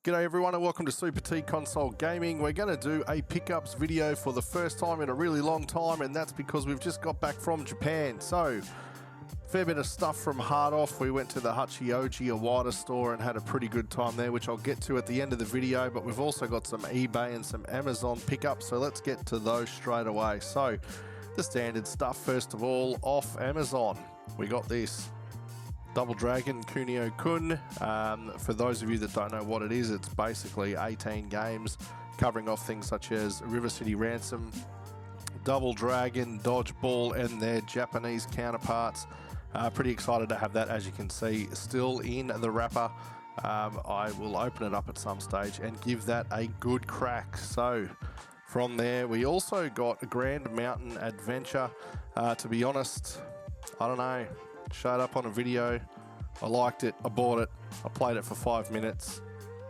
G'day everyone and welcome to Super T Console Gaming. We're going to do a pickups video for the first time in a really long time, and that's because we've just got back from Japan. So, fair bit of stuff from Hard Off. We went to the Hachioji Awada store and had a pretty good time there, which I'll get to at the end of the video, but we've also got some eBay and some Amazon pickups, so let's get to those straight away. So, the standard stuff first of all, off Amazon. We got this Double Dragon Kunio Kun. For those of you that don't know what it is, it's basically 18 games covering off things such as River City Ransom, Double Dragon, Dodgeball, and their Japanese counterparts. Pretty excited to have that, as you can see, still in the wrapper. I will open it up at some stage and give that a good crack. So from there, we also got a Grand Mountain Adventure. To be honest, I don't know. Showed up on a video, I liked it, I bought it, I played it for 5 minutes.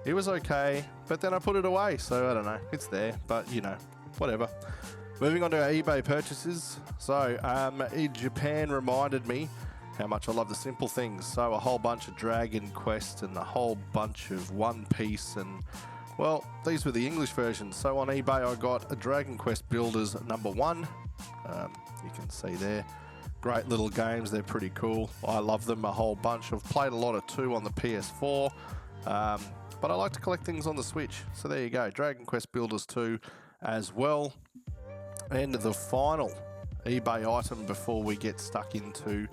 It was okay, but then I put it away, so I don't know, it's there, but you know, whatever. Moving on to our eBay purchases. So, Japan reminded me how much I love the simple things. So a whole bunch of Dragon Quest and a whole bunch of One Piece, and well, these were the English versions. So on eBay I got a Dragon Quest Builders #1. You can see there. Great little games, they're pretty cool. I love them a whole bunch. I've played a lot of 2 on the PS4, but I like to collect things on the Switch. So there you go, Dragon Quest Builders 2 as well. And the final eBay item before we get stuck into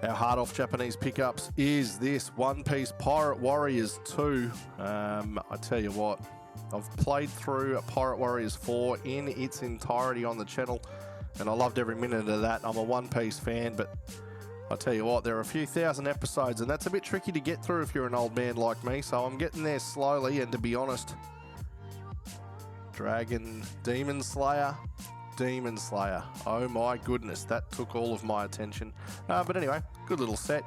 our Hard Off Japanese pickups is this One Piece Pirate Warriors 2. I tell you what, I've played through Pirate Warriors 4 in its entirety on the channel, and I loved every minute of that. I'm a One Piece fan, but I tell you what, there are a few thousand episodes, and that's a bit tricky to get through if you're an old man like me, so I'm getting there slowly. And to be honest, Demon Slayer, oh my goodness, that took all of my attention. But anyway, good little set,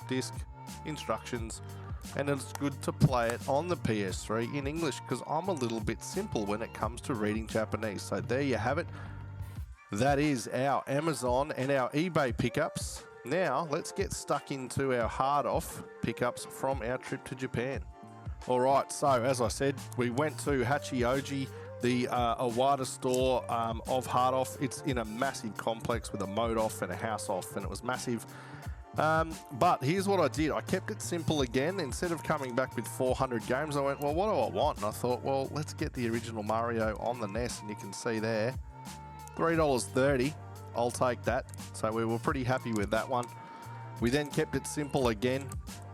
disc, instructions, and it's good to play it on the PS3 in English, because I'm a little bit simple when it comes to reading Japanese. So there you have it. That is our Amazon and our eBay pickups. Now, let's get stuck into our Hard Off pickups from our trip to Japan. Alright, so as I said, we went to Hachioji, the Awada store of Hard Off. It's in a massive complex with a mode off and a house off, and it was massive. But here's what I did. I kept it simple again. Instead of coming back with 400 games, I went, well, what do I want? And I thought, well, let's get the original Mario on the NES, and you can see there, $3.30, I'll take that. So we were pretty happy with that one. We then kept it simple again,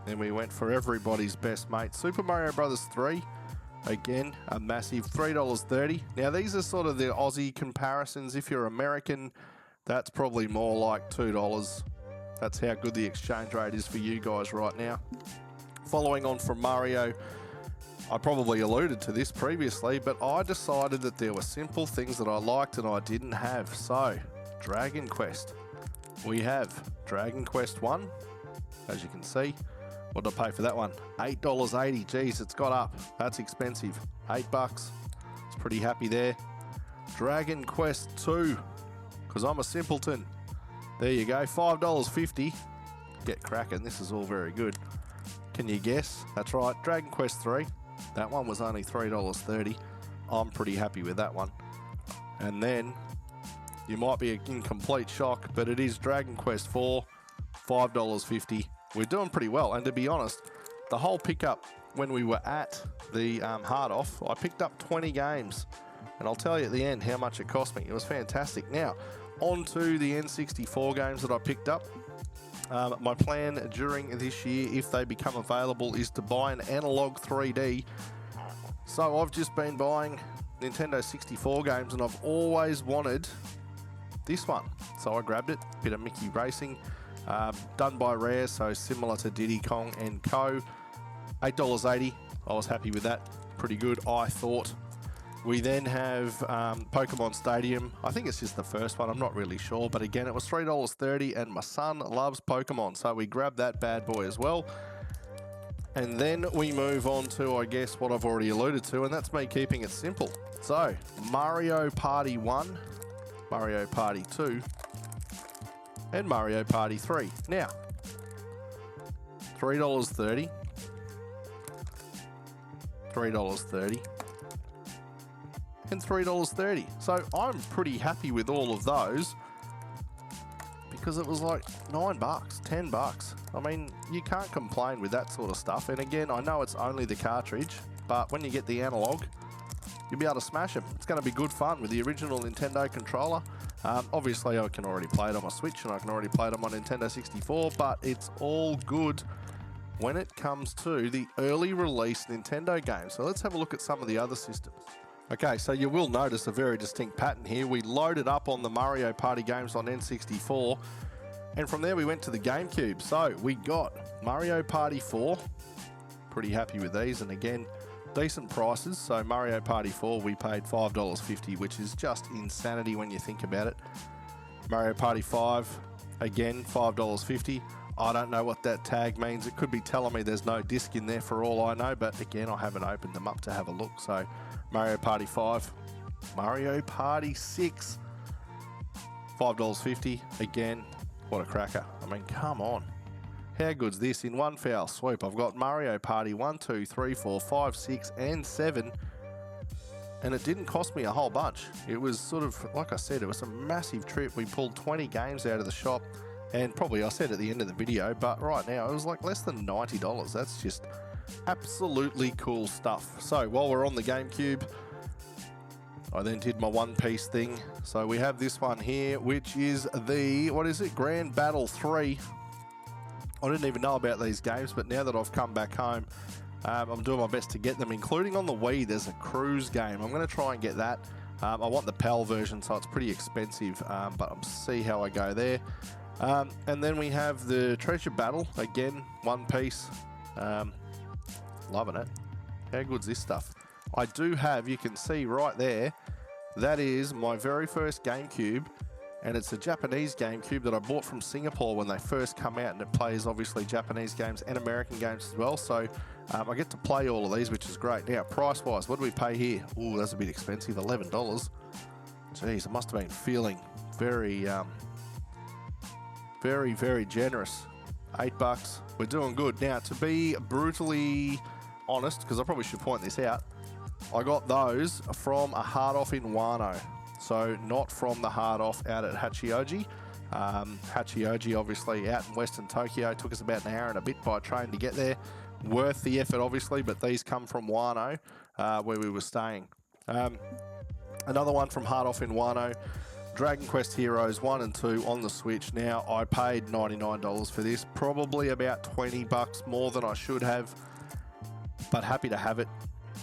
and we went for everybody's best mate, Super Mario Bros. 3. Again, a massive $3.30. Now these are sort of the Aussie comparisons. If you're American, that's probably more like $2. That's how good the exchange rate is for you guys right now. Following on from Mario, I probably alluded to this previously, but I decided that there were simple things that I liked and I didn't have. So, Dragon Quest. We have Dragon Quest 1, as you can see. What did I pay for that one? $8.80. Geez, it's got up. That's expensive. $8. It's pretty happy there. Dragon Quest 2, because I'm a simpleton. There you go, $5.50. Get cracking, this is all very good. Can you guess? That's right, Dragon Quest 3. That one was only $3.30. I'm pretty happy with that one. And then, you might be in complete shock, but it is Dragon Quest 4, $5.50. We're doing pretty well, and to be honest, the whole pickup, when we were at the Hard Off, I picked up 20 games, and I'll tell you at the end how much it cost me. It was fantastic. Now, on to the N64 games that I picked up. My plan during this year, if they become available, is to buy an analog 3D. So I've just been buying Nintendo 64 games, and I've always wanted this one. So I grabbed it, bit of Mickey Racing, done by Rare, so similar to Diddy Kong and Co. $8.80, I was happy with that. Pretty good, I thought. We then have Pokemon Stadium. I think it's just the first one, I'm not really sure, but again, it was $3.30, and my son loves Pokemon, so we grabbed that bad boy as well. And then we move on to, I guess, what I've already alluded to, and that's me keeping it simple. So, Mario Party 1, Mario Party 2, and Mario Party 3. Now, $3.30. $3.30, and $3.30. So I'm pretty happy with all of those because it was like $9, $10. I mean, you can't complain with that sort of stuff. And again, I know it's only the cartridge, but when you get the analog, you'll be able to smash them. It's going to be good fun with the original Nintendo controller. Obviously, I can already play it on my Switch and I can already play it on my Nintendo 64, but it's all good when it comes to the early release Nintendo games. So let's have a look at some of the other systems. Okay, so you will notice a very distinct pattern here. We loaded up on the Mario Party games on N64, and from there we went to the Gamecube. So we got Mario Party 4, pretty happy with these, and again, decent prices. So Mario Party 4, we paid $5.50, which is just insanity when you think about it. Mario Party 5, again, $5.50. I don't know what that tag means. It could be telling me there's no disc in there for all I know, but again, I haven't opened them up to have a look. So Mario Party 5, Mario Party 6, $5.50. Again, what a cracker. I mean, come on. How good's this? In one foul swoop, I've got Mario Party 1, 2, 3, 4, 5, 6, and 7. And it didn't cost me a whole bunch. It was sort of, like I said, it was a massive trip. We pulled 20 games out of the shop. And probably I said at the end of the video, but right now it was like less than $90. That's just absolutely cool stuff. So while we're on the GameCube, I then did my One Piece thing. So we have this one here, which is the, what is it? Grand Battle 3. I didn't even know about these games, but now that I've come back home, I'm doing my best to get them, including on the Wii. There's a cruise game. I'm going to try and get that. I want the PAL version, so it's pretty expensive, but I'll see how I go there. And then we have the Treasure Battle, again, One Piece. Loving it. How good's this stuff? I do have, you can see right there, that is my very first GameCube, and it's a Japanese GameCube that I bought from Singapore when they first come out, and it plays obviously Japanese games and American games as well. So I get to play all of these, which is great. Now, price-wise, what do we pay here? Ooh, that's a bit expensive, $11. Jeez, I must have been feeling very, very generous. $8. We're doing good. Now, to be brutally honest, because I probably should point this out, I got those from a hard off in Wano. So not from the hard off out at Hachioji. Hachioji, obviously, out in Western Tokyo. Took us about an hour and a bit by train to get there. Worth the effort, obviously, but these come from Wano, where we were staying. Another one from hard off in Wano. Dragon Quest Heroes 1 and 2 on the Switch. Now, I paid $99 for this. Probably about $20 more than I should have, but happy to have it.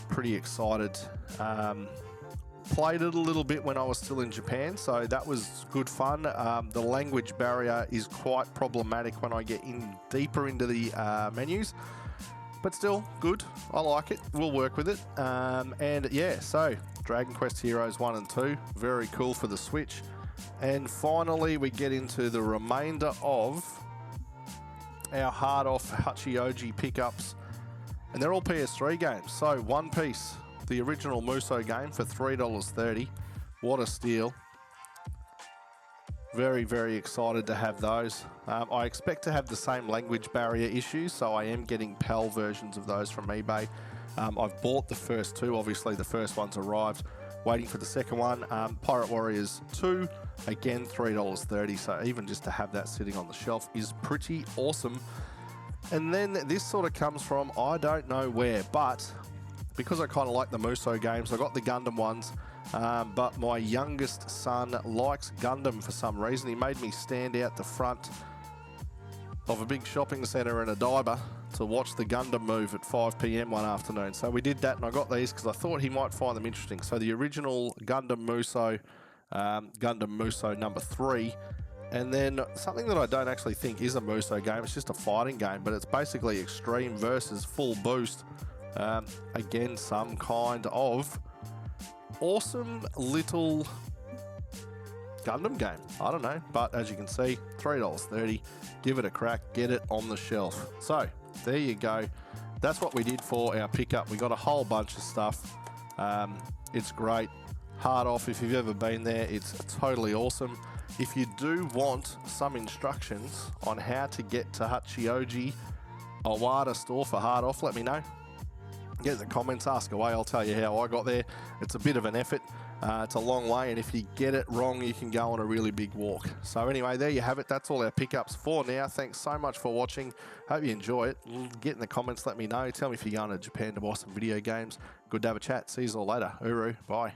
Pretty excited. Played it a little bit when I was still in Japan, so that was good fun. The language barrier is quite problematic when I get in deeper into the menus, but still good. I like it. We'll work with it. And yeah, so Dragon Quest Heroes 1 and 2, very cool for the Switch. And finally, we get into the remainder of our hard-off Hachioji pickups, and they're all PS3 games. So One Piece, the original Muso game, for $3.30. What a steal. Very, very excited to have those. I expect to have the same language barrier issues, so I am getting PAL versions of those from eBay. I've bought the first two. Obviously, the first one's arrived. Waiting for the second one. Pirate Warriors 2, again, $3.30. So even just to have that sitting on the shelf is pretty awesome. And then this sort of comes from, I don't know where, but because I kind of like the Muso games, I got the Gundam ones, but my youngest son likes Gundam for some reason. He made me stand out the front of a big shopping centre in Odaiba to watch the Gundam move at 5 PM one afternoon. So we did that, and I got these because I thought he might find them interesting. So the original Gundam Muso number 3, and then something that I don't actually think is a Muso game, it's just a fighting game, but it's basically Extreme versus Full Boost. Again, some kind of awesome little Gundam game. I don't know, but as you can see, $3.30. Give it a crack, get it on the shelf. So there you go. That's what we did for our pickup. We got a whole bunch of stuff. It's great. Hard off, if you've ever been there, it's totally awesome. If you do want some instructions on how to get to Hachioji Owada store for hard off, let me know. get in the comments, ask away. I'll tell you how I got there. It's a bit of an effort. It's a long way, and if you get it wrong, you can go on a really big walk. So anyway, there you have it. That's all our pickups for now. Thanks so much for watching. Hope you enjoy it. Get in the comments, let me know. Tell me if you're going to Japan to buy some video games. Good to have a chat. See you all later. Uru. Bye.